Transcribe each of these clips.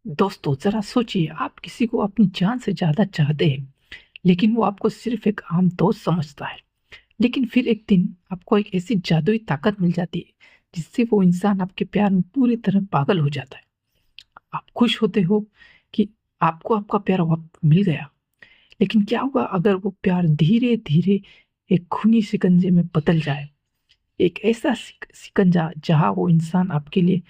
दोस्तों जरा सोचिए, आप किसी को अपनी जान से ज्यादा चाहते हैं, लेकिन वो आपको सिर्फ एक आम दोस्त समझता है। लेकिन फिर एक दिन आपको एक ऐसी जादुई ताकत मिल जाती है जिससे वो इंसान आपके प्यार में पूरी तरह पागल हो जाता है। आप खुश होते हो कि आपको आपका प्यार वापस मिल गया। लेकिन क्या होगा अगर वो प्यार धीरे धीरे एक खूनी शिकंजे में बदल जाए? एक ऐसा शिकंजा जहां वो इंसान आपके लिए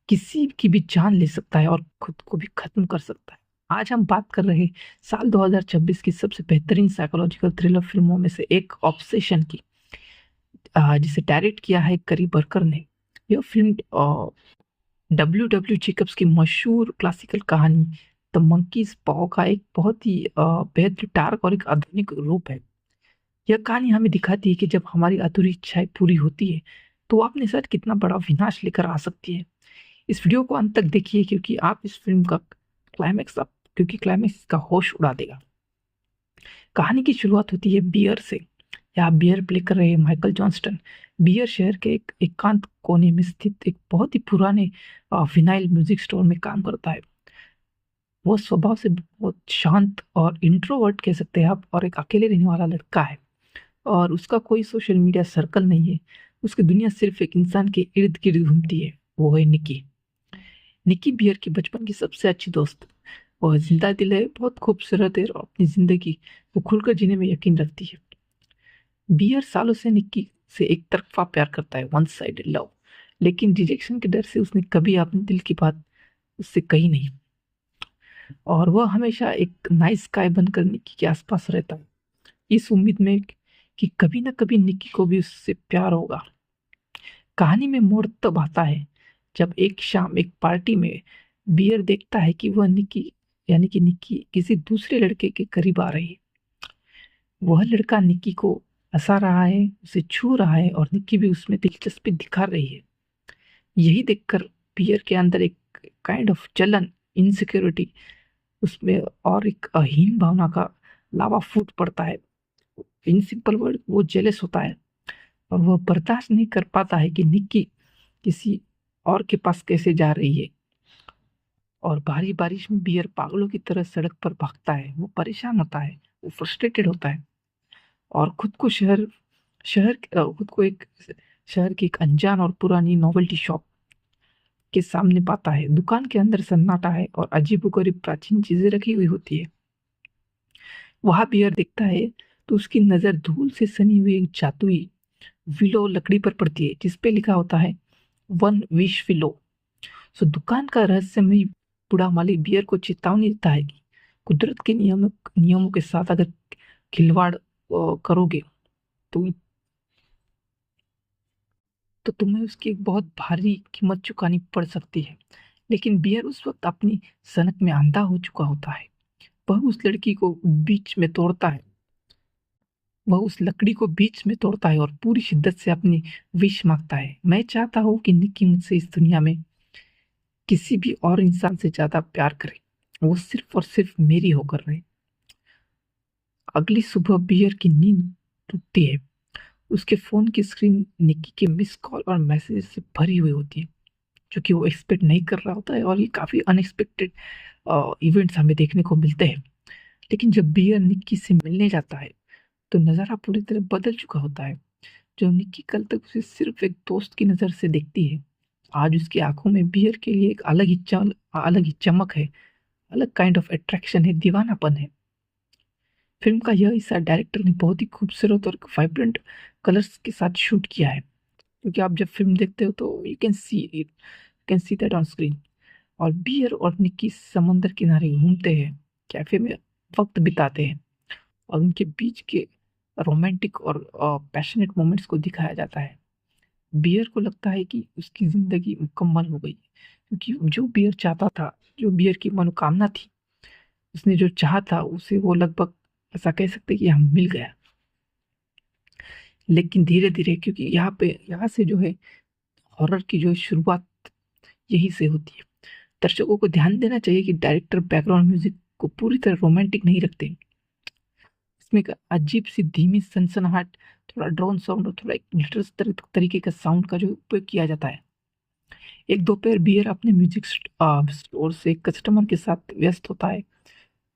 किसी की भी जान ले सकता है और खुद को भी खत्म कर सकता है। आज हम बात कर रहे हैं साल 2026 की सबसे बेहतरीन साइकोलॉजिकल थ्रिलर फिल्मों में से एक, ऑब्सेशन की, जिसे डायरेक्ट किया है करी बर्कर ने। यह फिल्म डब्ल्यू डब्ल्यू जेकब्स की मशहूर क्लासिकल कहानी द मंकीज पॉ का एक बहुत ही बेहद डार्क और एक आधुनिक रूप है। यह कहानी हमें दिखाती है कि जब हमारी अधूरी इच्छाएं पूरी होती है तो वो अपने साथ कितना बड़ा विनाश लेकर आ सकती है। इस वीडियो को अंत तक देखिए क्योंकि आप इस फिल्म का क्लाइमैक्स आप क्योंकि क्लाइमैक्स इसका होश उड़ा देगा। कहानी की शुरुआत होती है बियर से। यहाँ बियर प्ले कर रहे हैं माइकल जॉनस्टन। बियर शहर के एक एकांत कोने में स्थित एक बहुत ही पुराने विनाइल म्यूजिक स्टोर में काम करता है। वो स्वभाव से बहुत शांत और इंट्रोवर्ट कह सकते हैं आप, और एक अकेले रहने वाला लड़का है। और उसका कोई सोशल मीडिया सर्कल नहीं है। उसकी दुनिया सिर्फ एक इंसान के इर्द गिर्द घूमती है, वो है निकी। निकी बियर की बचपन की सबसे अच्छी दोस्त। वह जिंदा दिल है, बहुत खूबसूरत है और अपनी जिंदगी वो खुलकर जीने में यकीन रखती है। बियर सालों से निक्की से एक तरफा प्यार करता है, वन साइडेड लव। लेकिन रिजेक्शन के डर से उसने कभी अपने दिल की बात उससे कही नहीं। और वह हमेशा एक नाइस गाय बनकर निक्की के आसपास रहता है, इस उम्मीद में कि कभी ना कभी निक्की को भी उससे प्यार होगा। कहानी में मोड़ तब आता है जब एक शाम एक पार्टी में बियर देखता है कि वह निक्की, यानी कि निक्की किसी दूसरे लड़के के करीब आ रही है। वह लड़का निक्की को हंसा रहा है, उसे छू रहा है और निक्की भी उसमें दिलचस्पी दिखा रही है। यही देखकर बियर के अंदर एक काइंड ऑफ जलन, इनसिक्योरिटी उसमें और एक अहीन भावना का लावा फूट पड़ता है। इन सिंपल वर्ड, वो जेलस होता है और वह बर्दाश्त नहीं कर पाता है कि निक्की किसी और के पास कैसे जा रही है। और भारी बारिश में बियर पागलों की तरह सड़क पर भागता है। वो परेशान होता है, वो फ्रस्ट्रेटेड होता है और खुद को शहर शहर खुद को एक शहर की एक अनजान और पुरानी नोवेल्टी शॉप के सामने पाता है। दुकान के अंदर सन्नाटा है और अजीबोगरीब प्राचीन चीजें रखी हुई होती है। वहां बियर देखता है तो उसकी नजर धूल से सनी हुई एक जादुई विलो लकड़ी पर पड़ती है जिस पे लिखा होता है वन विश विलो। सो दुकान का रहस्यमयी बूढ़ा मालिक बियर को चेतावनी देता है कि कुदरत के नियमों के साथ अगर खिलवाड़ करोगे तो तुम्हें उसकी एक बहुत भारी कीमत चुकानी पड़ सकती है। लेकिन बियर उस वक्त अपनी सनक में अंधा हो चुका होता है। वह उस लड़की को बीच में तोड़ता है वह उस लकड़ी को बीच में तोड़ता है और पूरी शिद्दत से अपनी विश मांगता है। मैं चाहता हूँ कि निक्की मुझसे इस दुनिया में किसी भी और इंसान से ज्यादा प्यार करे, वो सिर्फ और सिर्फ मेरी होकर रहे। अगली सुबह बियर की नींद टूटती है। उसके फोन की स्क्रीन निक्की के मिस कॉल और मैसेज से भरी हुई होती है, जो कि वो एक्सपेक्ट नहीं कर रहा होता है। और ये काफी अनएक्सपेक्टेड इवेंट्स हमें देखने को मिलते हैं। लेकिन जब बियर निक्की से मिलने जाता है तो नजारा पूरी तरह बदल चुका होता है। जो निक्की कल तक उसे सिर्फ एक दोस्त की नजर से देखती है, आज उसकी आंखों में बियर के लिए एक अलग ही चमक है, अलग काइंड ऑफ अट्रैक्शन है, दीवानापन है। फिल्म का यह हिस्सा डायरेक्टर ने बहुत ही खूबसूरत और वाइब्रेंट कलर्स के साथ शूट किया है, क्योंकि आप जब फिल्म देखते हो तो you can see that on screen. और बियर और निक्की समंदर किनारे घूमते हैं, कैफे में वक्त बिताते हैं और उनके बीच के रोमांटिक और पैशनेट मोमेंट्स को दिखाया जाता है। बियर को लगता है कि उसकी जिंदगी मुकम्मल हो गई, क्योंकि जो बियर चाहता था, जो बियर की मनोकामना थी, उसने जो चाहा था उसे वो लगभग ऐसा कह सकते हैं कि हम मिल गया। लेकिन धीरे धीरे, क्योंकि यहाँ से जो है हॉरर की जो शुरुआत यही से होती है। दर्शकों को ध्यान देना चाहिए कि डायरेक्टर बैकग्राउंड म्यूजिक को पूरी तरह रोमांटिक नहीं रखते। इसमें एक अजीब सी धीमी सनसनाहट, थोड़ा ड्रोन साउंड और थोड़ा एक ग्लिटरस तरीके का साउंड का जो उपयोग किया जाता है। एक दोपहर बियर अपने म्यूजिक स्टोर से कस्टमर के साथ व्यस्त होता है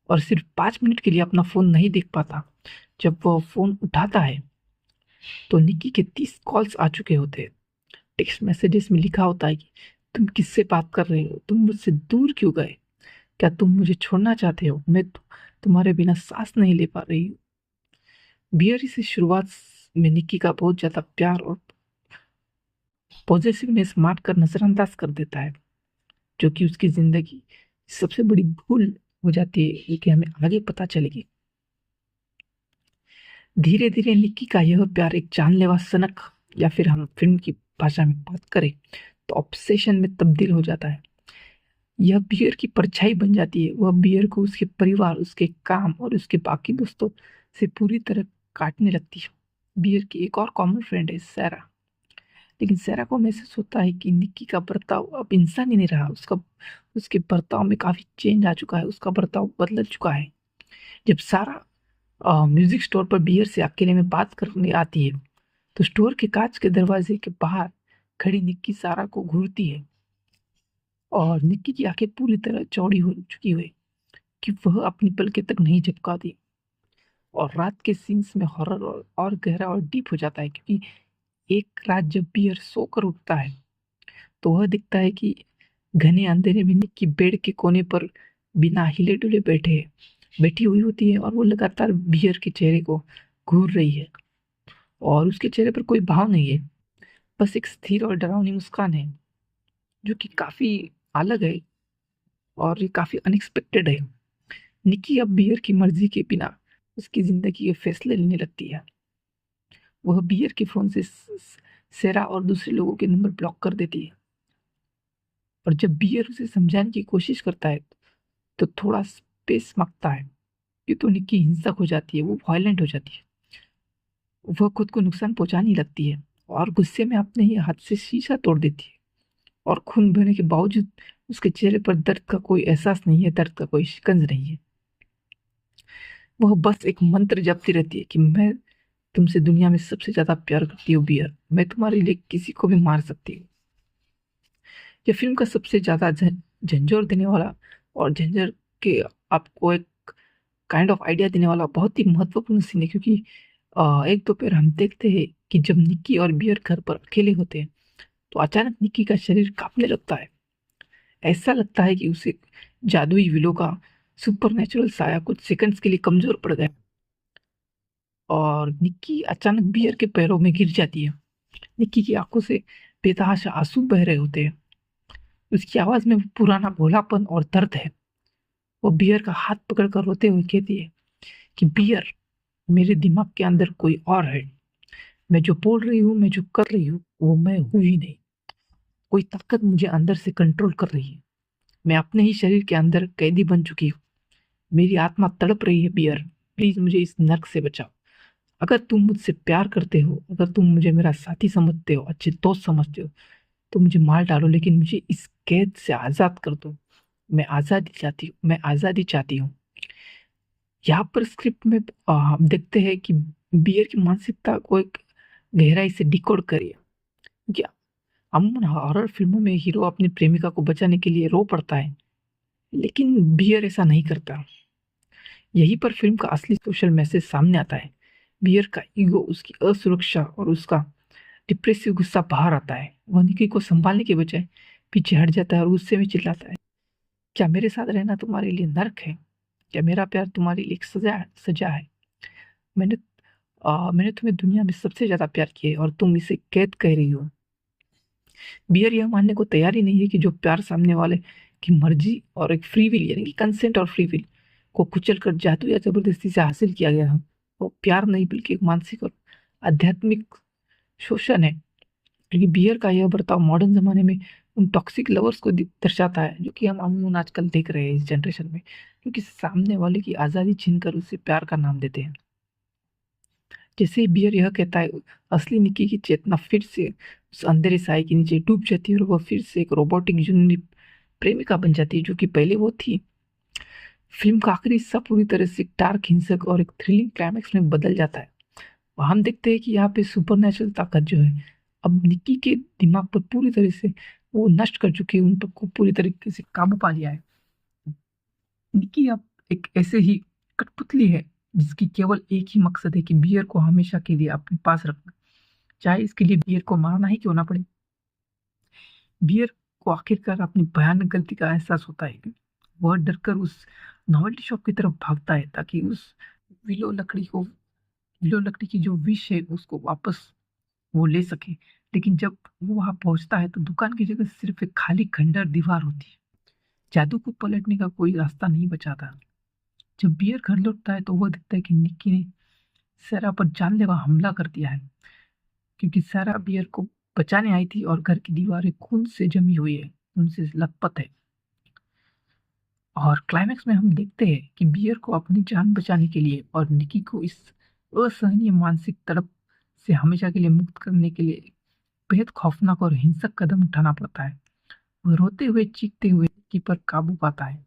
और सिर्फ 5 मिनट के लिए अपना फोन नहीं देख पाता। जब वो फोन उठाता है तो निक्की के 30 कॉल्स आ चुके होते हैं। टेक्स्ट मैसेजेस में लिखा होता है कि तुम किससे बात कर रहे हो, तुम मुझसे दूर क्यों गए, क्या तुम मुझे छोड़ना चाहते हो, मैं तुम्हारे बिना सांस नहीं ले पा रही हूँ। बियर से शुरुआत में निक्की का बहुत ज्यादा प्यार और पॉजिटिवनेस मार कर नजरअंदाज कर देता है, जो कि उसकी जिंदगी की सबसे बड़ी भूल हो जाती है, ये कि हमें आगे पता चलेगी। धीरे धीरे निक्की का यह प्यार एक जानलेवा सनक, या फिर हम फिल्म की भाषा में बात करें तो ऑब्सेशन में तब्दील हो जाता है। यह बियर की परछाई बन जाती है। वह बियर को उसके परिवार, उसके काम और उसके बाकी दोस्तों से पूरी तरह काटने लगती है। बियर की एक और कॉमन फ्रेंड है सैरा, लेकिन सैरा को महसूस होता है कि निक्की का बर्ताव अब इंसान ही नहीं रहा। उसके बर्ताव में काफी चेंज आ चुका है, उसका बर्ताव बदल चुका है। जब सारा म्यूजिक स्टोर पर बियर से अकेले में बात करने आती है तो स्टोर के कांच के दरवाजे के बाहर खड़ी निक्की सारा को घूरती है और निक्की की आंखें पूरी तरह चौड़ी हो चुकी हुई कि वह अपनी पलकें तक नहीं झपकाती। और रात के सीन्स में हॉरर और गहरा और डीप हो जाता है, क्योंकि एक रात जब बियर सोकर उठता है तो वह दिखता है कि घने अंधेरे में निक्की बेड के कोने पर बिना हिले डुले बैठी हुई होती है और वो लगातार बियर के चेहरे को घूर रही है। और उसके चेहरे पर कोई भाव नहीं है, बस एक स्थिर और डरावनी मुस्कान है, जो कि काफी अलग है और ये काफी अनएक्सपेक्टेड है। निक्की अब बियर की मर्जी के बिना उसकी जिंदगी के फैसले लेने लगती है। वह बियर के फोन से सेरा और दूसरे लोगों के नंबर ब्लॉक कर देती है। और जब बियर उसे समझाने की कोशिश करता है तो थोड़ा स्पेस मांगता है। ये तो निक्की हिंसक हो जाती है, वो वायलेंट हो जाती है, वह खुद को नुकसान पहुंचाने लगती है और गुस्से में अपने ही हाथ से शीशा तोड़ देती है। और खून बहने के बावजूद उसके चेहरे पर दर्द का कोई एहसास नहीं है, दर्द का कोई शिकंज नहीं है। वह बस एक मंत्र जपती रहती है कि मैं तुमसे दुनिया में सबसे ज्यादा प्यार करती हूँ बियर, मैं तुम्हारे लिए किसी को भी मार सकती हूँ। यह फिल्म का सबसे ज्यादा झंझोर देने वाला और झंझर के आपको एक काइंड ऑफ आइडिया देने वाला बहुत ही महत्वपूर्ण सीन है, क्योंकि एक दोपहर हम देखते हैं कि जब निक्की और बियर घर पर अकेले होते हैं तो अचानक निक्की का शरीर कांपने लगता है। ऐसा लगता है कि उसे जादुई विलो का सुपरनेचुरल साया कुछ सेकंड्स के लिए कमजोर पड़ गया और निक्की अचानक बियर के पैरों में गिर जाती है। निक्की की आंखों से बेतहाशा आंसू बह रहे होते हैं। उसकी आवाज में पुराना भोलापन और दर्द है। वो बियर का हाथ पकड़कर रोते हुए कहती है कि बियर, मेरे दिमाग के अंदर कोई और है। मैं जो बोल रही हूँ, मैं जो कर रही हूँ, वो मैं हूँ ही नहीं। कोई ताकत मुझे अंदर से कंट्रोल कर रही है। मैं अपने ही शरीर के अंदर कैदी बन चुकी हूँ। मेरी आत्मा तड़प रही है बियर, प्लीज मुझे इस नर्क से बचाओ। अगर तुम मुझसे प्यार करते हो, अगर तुम मुझे मेरा साथी समझते हो, अच्छे दोस्त समझते हो, तो मुझे मार डालो, लेकिन मुझे इस कैद से आजाद कर दो। मैं आजादी चाहती हूँ, मैं आजादी चाहती हूँ। यहाँ पर स्क्रिप्ट में हम देखते हैं कि बियर की मानसिकता को एक गहराई से डिकोड करिए। क्या अमूमन हॉरर फिल्मों में हीरो अपनी प्रेमिका को बचाने के लिए रो पड़ता है, लेकिन बियर ऐसा नहीं करता। यहीं पर फिल्म का असली सोशल मैसेज सामने आता है। बियर का ईगो, उसकी असुरक्षा और उसका डिप्रेसिव गुस्सा बाहर आता है। वह निकी को संभालने के बजाय पीछे हट जाता है और गुस्से में चिल्लाता है, क्या मेरे साथ रहना तुम्हारे लिए नर्क है? क्या मेरा प्यार तुम्हारे लिए एक सजा है? मैंने मैंने तुम्हें दुनिया में सबसे ज्यादा प्यार किया है और तुम इसे कैद कह रही हो। बियर यह मानने को तैयार ही नहीं है कि जो प्यार सामने वाले की मर्जी और एक फ्री विल, यानी कि कंसेंट और फ्री विल को कुचल कर जादू या जबरदस्ती से हासिल किया गया है, वो प्यार नहीं बल्कि एक मानसिक और आध्यात्मिक शोषण है। क्योंकि बियर का यह बर्ताव मॉडर्न जमाने में उन टॉक्सिक लवर्स को दर्शाता है, जो कि हम अमूमन आजकल देख रहे हैं इस जनरेशन में, क्योंकि सामने वाले की आज़ादी छीनकर उसे प्यार का नाम देते हैं। जैसे ही बियर यह कहता है, असली निकी की चेतना फिर से उस अंधेरे साए के नीचे डूब जाती है और वह फिर से एक रोबोटिक यूनिट प्रेमिका बन जाती है, जो कि पहले वो थी। फिल्म का आखिरी हिस्सा पूरी तरह से डार्क, हिंसक और एक थ्रिलिंग क्लाइमैक्स में बदल जाता है। और हम देखते हैं कि यहाँ पे सुपरनेचुरल ताकत जो है अब निक्की के दिमाग पर पूरी तरह से वो नष्ट कर चुके हैं, उन पर को पूरी तरीके से काबू पा लिया है। निकी अब एक ऐसे ही कठपुतली है जिसकी केवल एक ही मकसद है कि बियर को हमेशा के लिए अपने पास रखना, चाहे इसके लिए बियर को मारना ही क्यों ना पड़े। बियर को आखिरकार अपनी भयानक गलती का एहसास होता है। वह डरकर उस नॉवेल्टी शॉप की तरफ भागता है ताकि उस विलो लकड़ी को विलो लकड़ी की जो विष है उसको वापस वो ले सके। लेकिन जब वो वहां पहुंचता है तो दुकान की जगह सिर्फ एक खाली खंडर दीवार होती है। जादू को पलटने का कोई रास्ता नहीं बचा था। जब बियर घर लौटता है तो वह देखता है कि निक्की ने सैरा पर जानलेवा हमला कर दिया है, क्योंकि सैरा बियर को बचाने आई थी और घर की दीवारें खून से जमी हुई है, उनसे लथपथ है। और क्लाइमैक्स में हम देखते हैं कि बियर को अपनी जान बचाने के लिए और निकी को इस असहनीय मानसिक तड़प से हमेशा के लिए मुक्त करने के लिए बेहद खौफनाक और हिंसक कदम उठाना पड़ता है। वह रोते हुए चीखते हुए निकी पर काबू पाता है।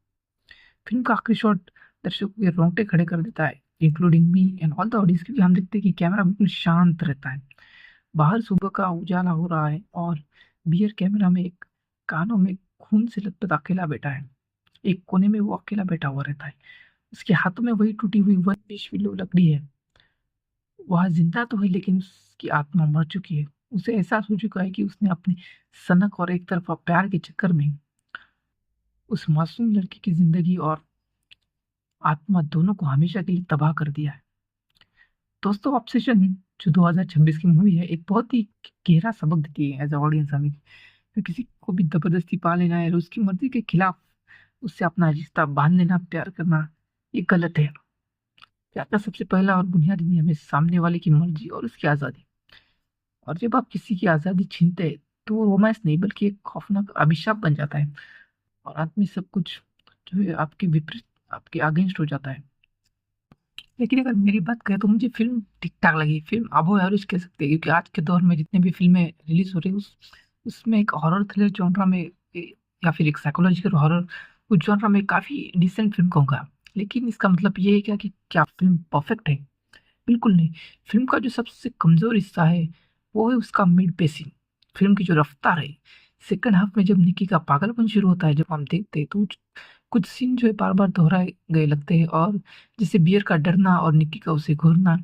फिल्म का आखिरी शॉट दर्शकों के रोंगटे खड़े कर देता है, including me and all the audience, क्योंकि हम देखते हैं कि कैमरा बिल्कुल शांत रहता है। बाहर सुबह का उजाला हो रहा है और बियर कैमरा में एक कानों में खून से लथपथ अकेला बैठा है। एक कोने में वो अकेला बैठा हुआ रहता है। उसके हाथों में वही टूटी हुई वन पीस विलो लकड़ी है। वह जिंदा तो है लेकिन उसकी आत्मा मर चुकी है। उसे एहसास हो चुका है कि उसने अपनी सनक और एक तरफा प्यार के चक्कर में उस मासूम लड़की की जिंदगी और आत्मा दोनों को हमेशा के लिए तबाह कर दिया है। दोस्तों, ऑब्सेशन जो 2026 की मूवी है, एक बहुत ही गहरा सबक देती है एज अ ऑडियंस हमें कि किसी को भी जबरदस्ती पा लेना है और उसकी मर्जी के खिलाफ उससे अपना रिश्ता बांध लेना, प्यार करना, ये गलत है। प्यार का सबसे पहला और बुनियादी नियम है सामने वाले की मर्जी और उसकी आज़ादी। और जब आप किसी की आज़ादी छीनते हैं तो वो रोमांस नहीं बल्कि एक खौफनाक अभिशाप बन जाता है और अंत में सब कुछ जो है आपके विपरीत, आपके अगेंस्ट हो जाता है। लेकिन अगर मेरी बात करें तो मुझे फिल्म ठीक ठाक लगी। फिल्म अबो एवरेज कह सकते हैं, क्योंकि आज के दौर में जितने भी फिल्में रिलीज हो रही है उसमें एक हॉरर थ्रिलर जॉनरा में या फिर एक साइकोलॉजिकल हॉरर उस जॉनरा में काफ़ी डिसेंट फिल्म कहूँगा। लेकिन इसका मतलब ये है क्या कि क्या फिल्म परफेक्ट है? बिल्कुल नहीं। फिल्म का जो सबसे कमज़ोर हिस्सा है वो है उसका मिड पेसिंग। फिल्म की जो रफ्तार है, सेकंड हाफ में जब निकी का पागलपन शुरू होता है, जब हम देखते हैं तो कुछ सीन जो है बार बार दोहराए गए लगते हैं, और जैसे बियर का डरना और निकी का उसे घूरना,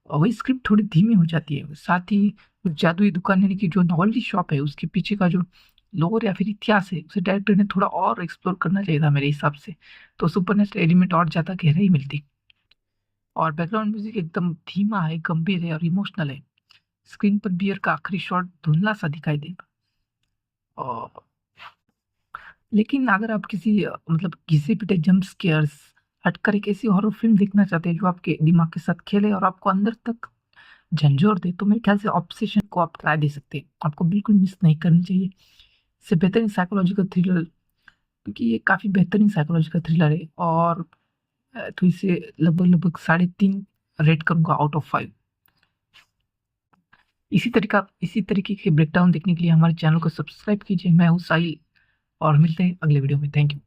और वही स्क्रिप्ट थोड़ी धीमी हो जाती है। साथ ही उस जादुई दुकान यानी कि जो नॉवेल्टी शॉप है उसके पीछे का जो लोर या फिर इतिहास है उसे डायरेक्टर ने थोड़ा और एक्सप्लोर करना चाहिए था मेरे हिसाब से। तो सुपरनेचुरल एलिमेंट और ज़्यादा गहराई मिलती। और बैकग्राउंड म्यूजिक एकदम धीमा है, गंभीर है और इमोशनल है। स्क्रीन पर बियर का आखिरी शॉट धुंधला सा दिखाई देगा। और लेकिन अगर आप किसी मतलब घिसे पिटे जंप स्केयर्स हटकर एक ऐसी हॉरर फिल्म देखना चाहते हैं जो आपके दिमाग के साथ खेले और आपको अंदर तक झंझोर दे, तो मेरे ख्याल से ऑब्सेशन को आप ट्राई दे सकते हैं। आपको बिल्कुल मिस नहीं करनी चाहिए। इससे बेहतरीन साइकोलॉजिकल थ्रिलर, क्योंकि ये काफ़ी बेहतरीन साइकोलॉजिकल थ्रिलर है। और तो इसे लगभग लगभग 3.5 रेट करूंगा आउट ऑफ 5। इसी तरीके के ब्रेकडाउन देखने के लिए हमारे चैनल को सब्सक्राइब कीजिए। मैं हूँ साहिल और मिलते हैं अगले वीडियो में। Thank you.